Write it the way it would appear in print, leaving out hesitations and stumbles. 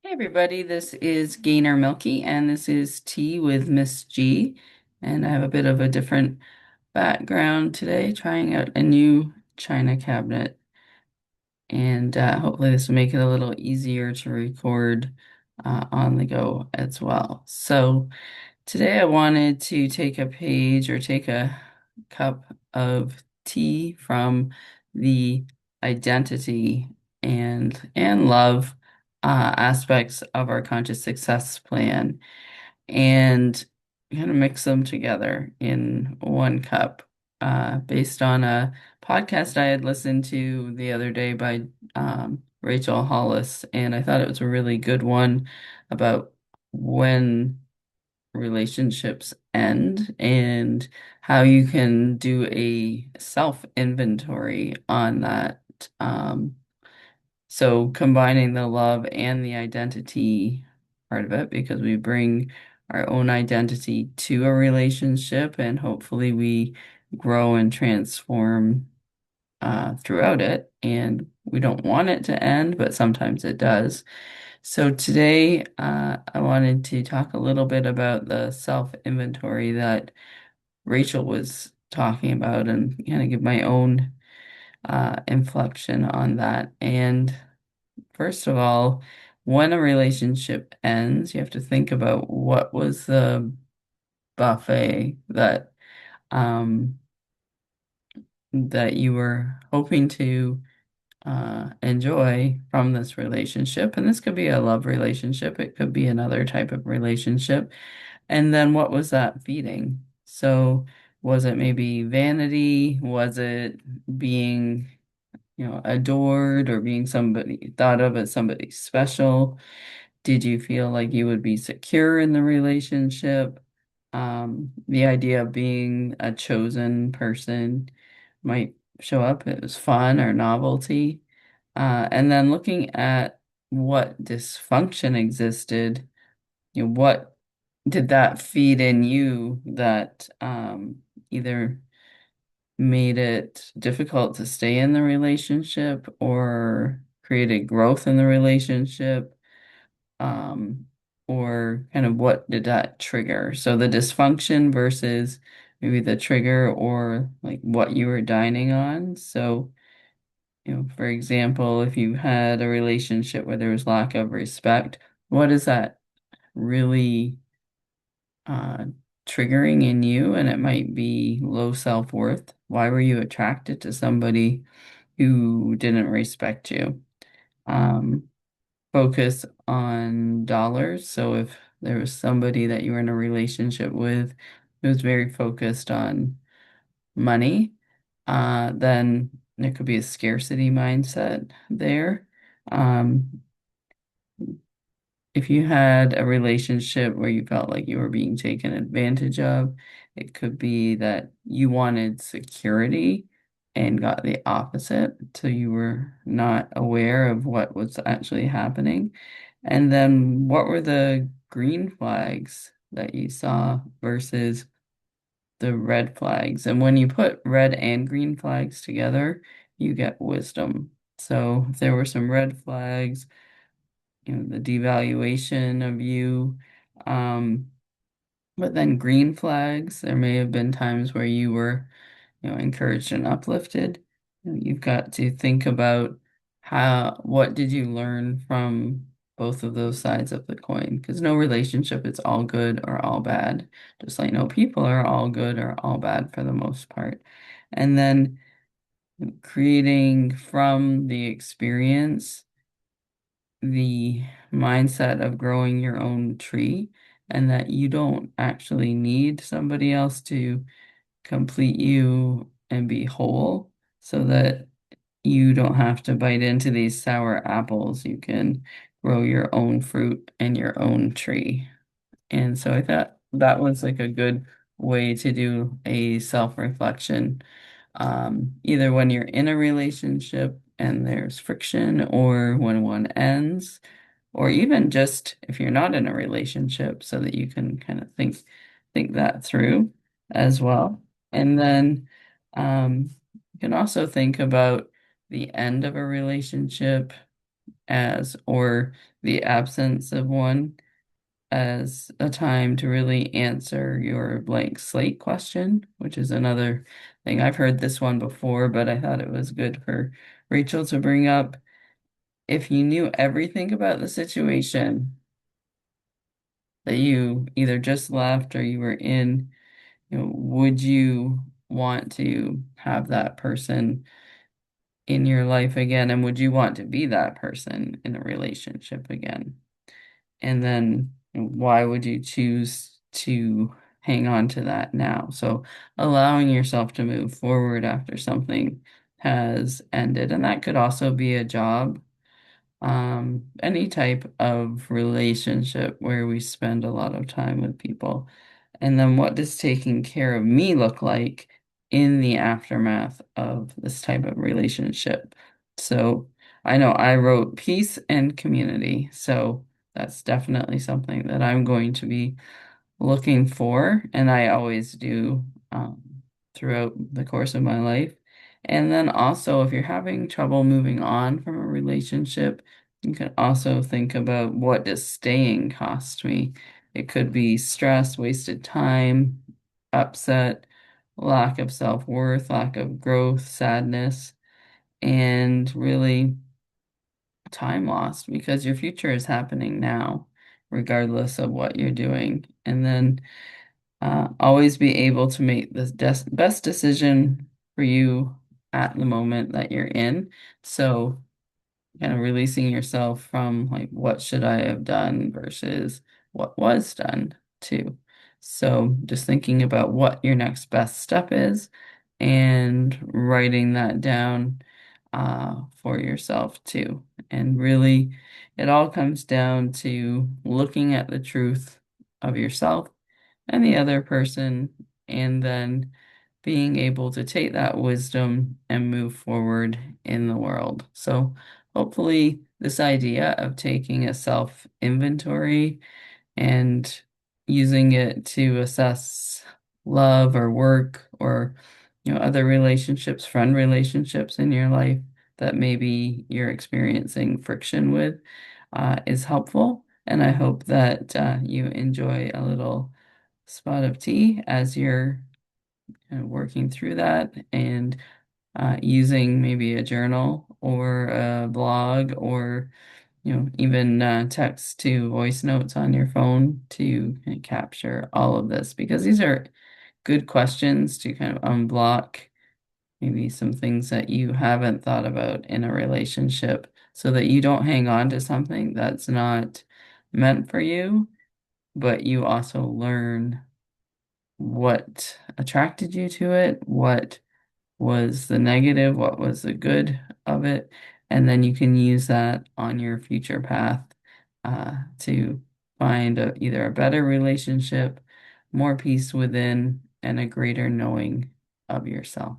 Hey everybody, this is Gainer Milky and this is Tea with Miss G. And I have a bit of a different background today, trying out a new china cabinet. And hopefully this will make it a little easier to record on the go as well. So today I wanted to take a page or take a cup of tea from the identity and love aspects of our conscious success plan and kind of mix them together in one cup based on a podcast I had listened to the other day by Rachel Hollis, and I thought it was a really good one about when relationships end and how you can do a self inventory on that. So combining the love and the identity part of it, because we bring our own identity to a relationship and hopefully we grow and transform throughout it. And we don't want it to end, but sometimes it does. So today, I wanted to talk a little bit about the self-inventory that Rachel was talking about and kind of give my own inflection on that. And first of all, when a relationship ends, you have to think about what was the buffet um, that you were hoping to enjoy from this relationship. And this could be a love relationship, it could be another type of relationship. And then what was that feeding? So, was it maybe vanity? Was it being, adored or being somebody thought of as somebody special? Did you feel like you would be secure in the relationship? The idea of being a chosen person might show up. It was fun or novelty. And then looking at what dysfunction existed, what did that feed in you that either made it difficult to stay in the relationship or created growth in the relationship? um, or kind of what did that trigger? So the dysfunction versus maybe the trigger or like what you were dining on. So, for example, if you had a relationship where there was lack of respect, what is that really uh, triggering in you? And it might be low self-worth. Why were you attracted to somebody who didn't respect you? Um, Focus on dollars. So if there was somebody that you were in a relationship with who was very focused on money, then there could be a scarcity mindset there. Um, if you had a relationship where you felt like you were being taken advantage of, it could be that you wanted security and got the opposite, so you were not aware of what was actually happening. And then what were the green flags that you saw versus the red flags? And when you put red and green flags together, you get wisdom. So if there were some red flags, the devaluation of you. Um, but then green flags, there may have been times where you were, encouraged and uplifted. You've got to think about what did you learn from both of those sides of the coin? Because no relationship is all good or all bad, just like no people are all good or all bad for the most part. And then creating from the experience the mindset of growing your own tree and that you don't actually need somebody else to complete you and be whole so that you don't have to bite into these sour apples. You can grow your own fruit and your own tree. And so I thought that was like a good way to do a self-reflection, either when you're in a relationship and there's friction, or when one ends, or even just if you're not in a relationship, so that you can kind of think that through as well. And then you can also think about the end of a relationship as, or the absence of one, as a time to really answer your blank slate question, which is another thing. I've heard this one before, but I thought it was good for Rachel to bring up. If you knew everything about the situation that you either just left or you were in, would you want to have that person in your life again? And would you want to be that person in a relationship again? And then why would you choose to hang on to that now? So allowing yourself to move forward after something has ended. And that could also be a job, any type of relationship where we spend a lot of time with people. And then what does taking care of me look like in the aftermath of this type of relationship? So I know I wrote peace and community. So that's definitely something that I'm going to be looking for, and I always do throughout the course of my life. And then also, if you're having trouble moving on from a relationship, you can also think about, what does staying cost me? It could be stress, wasted time, upset, lack of self-worth, lack of growth, sadness, and really time lost, because your future is happening now, regardless of what you're doing. And then always be able to make the best decision for you at the moment that you're in. So, kind of releasing yourself from, like, what should I have done versus what was done too. So just thinking about what your next best step is and writing that down for yourself too. And really, it all comes down to looking at the truth of yourself and the other person, and then being able to take that wisdom and move forward in the world. So hopefully this idea of taking a self inventory and using it to assess love or work, or other relationships, friend relationships in your life that maybe you're experiencing friction with, is helpful. And I hope that you enjoy a little spot of tea as you're working through that, and using maybe a journal or a blog, or even text to voice notes on your phone to kind of capture all of this, because these are good questions to kind of unblock maybe some things that you haven't thought about in a relationship, so that you don't hang on to something that's not meant for you, but you also learn what attracted you to it, what was the negative, what was the good of it, and then you can use that on your future path to find either a better relationship, more peace within, and a greater knowing of yourself.